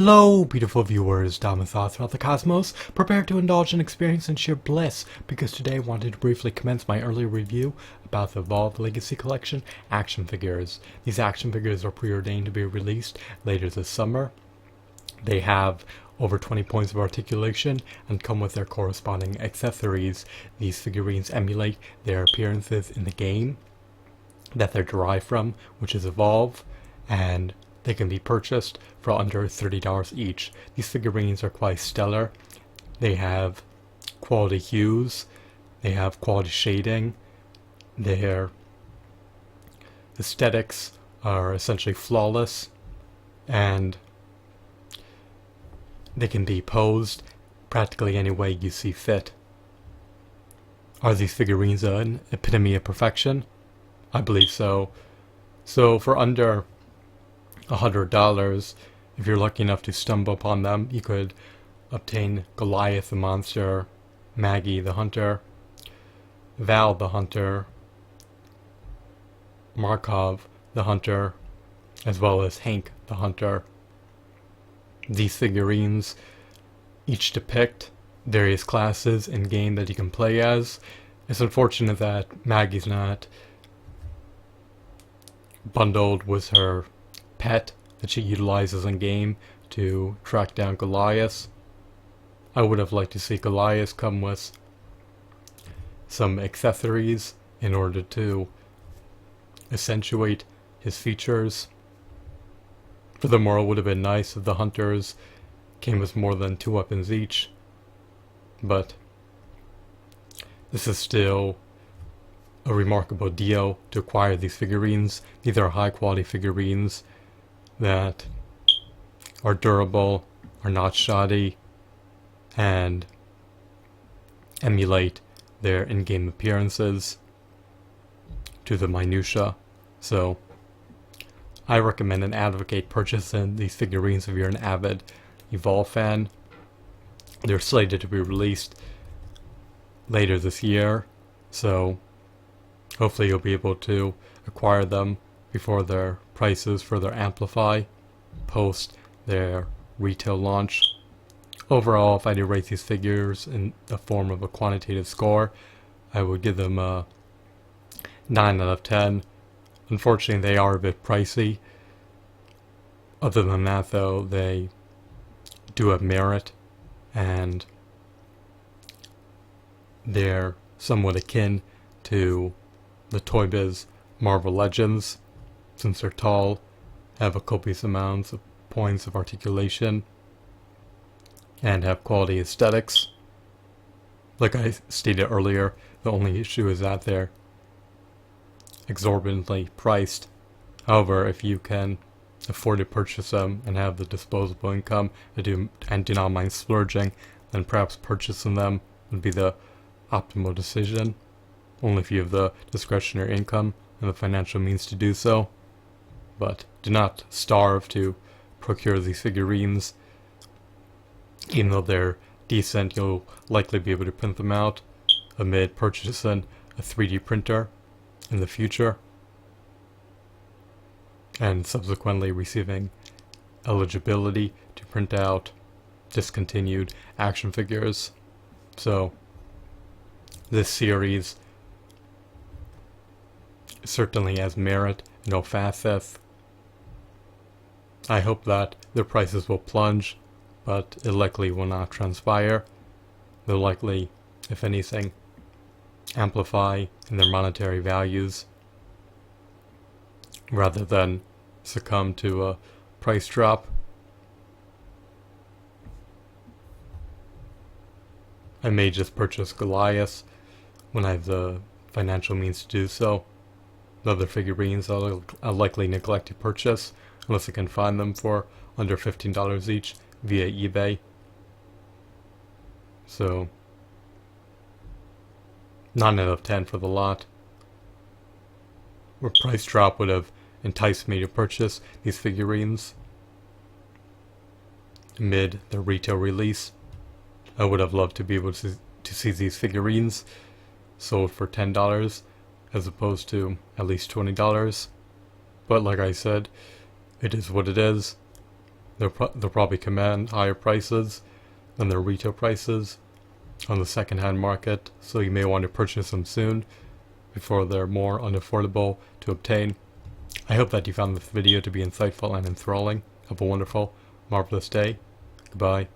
Hello, beautiful viewers down the thoughts throughout the cosmos. Prepare to indulge in experience and sheer bliss, because today I wanted to briefly commence my early review about the Evolve Legacy Collection action figures. These action figures are preordained to be released later this summer. They have over 20 points of articulation and come with their corresponding accessories. These figurines emulate their appearances in the game that they're derived from, which is Evolve, and they can be purchased for under $30 each. These figurines are quite stellar. They have quality hues, they have quality shading, their aesthetics are essentially flawless, and they can be posed practically any way you see fit. Are these figurines an epitome of perfection? I believe so. So for under $100, if you're lucky enough to stumble upon them, you could obtain Goliath the monster, Maggie the hunter, Val the hunter, Markov the hunter, as well as Hank the hunter. These figurines each depict various classes in game that you can play as. It's unfortunate that Maggie's not bundled with her pet that she utilizes in game to track down Goliath. I would have liked to see Goliath come with some accessories in order to accentuate his features. Furthermore, it would have been nice if the hunters came with more than 2 weapons each, but this is still a remarkable deal to acquire these figurines. These are high quality figurines that are durable, are not shoddy, and emulate their in-game appearances to the minutia. So I recommend and advocate purchasing these figurines if you're an avid Evolve fan. They're slated to be released later this year, so hopefully you'll be able to acquire them before their prices further amplify post their retail launch. Overall, if I did rate these figures in the form of a quantitative score, I would give them a 9 out of 10. Unfortunately, they are a bit pricey. Other than that, though, they do have merit, and they're somewhat akin to the Toy Biz Marvel Legends, since they're tall, have a copious amounts of points of articulation, and have quality aesthetics. Like I stated earlier, the only issue is that they're exorbitantly priced. However, if you can afford to purchase them and have the disposable income and do not mind splurging, then perhaps purchasing them would be the optimal decision, only if you have the discretionary income and the financial means to do so. But do not starve to procure these figurines. Even though they're decent, you'll likely be able to print them out amid purchasing a 3D printer in the future, and subsequently receiving eligibility to print out discontinued action figures. So this series certainly has merit in all facets. I hope that their prices will plunge, but it likely will not transpire. They'll likely, if anything, amplify in their monetary values rather than succumb to a price drop. I may just purchase Goliath when I have the financial means to do so. The other figurines I'll likely neglect to purchase unless I can find them for under $15 each via eBay. So 9 out of 10 for the lot. A price drop would have enticed me to purchase these figurines mid the retail release. I would have loved to be able to see these figurines sold for $10 as opposed to at least $20. But like I said, it is what it is. they'll probably command higher prices than their retail prices on the secondhand market, so you may want to purchase them soon before they're more unaffordable to obtain. I hope that you found this video to be insightful and enthralling. Have a wonderful, marvelous day. Goodbye.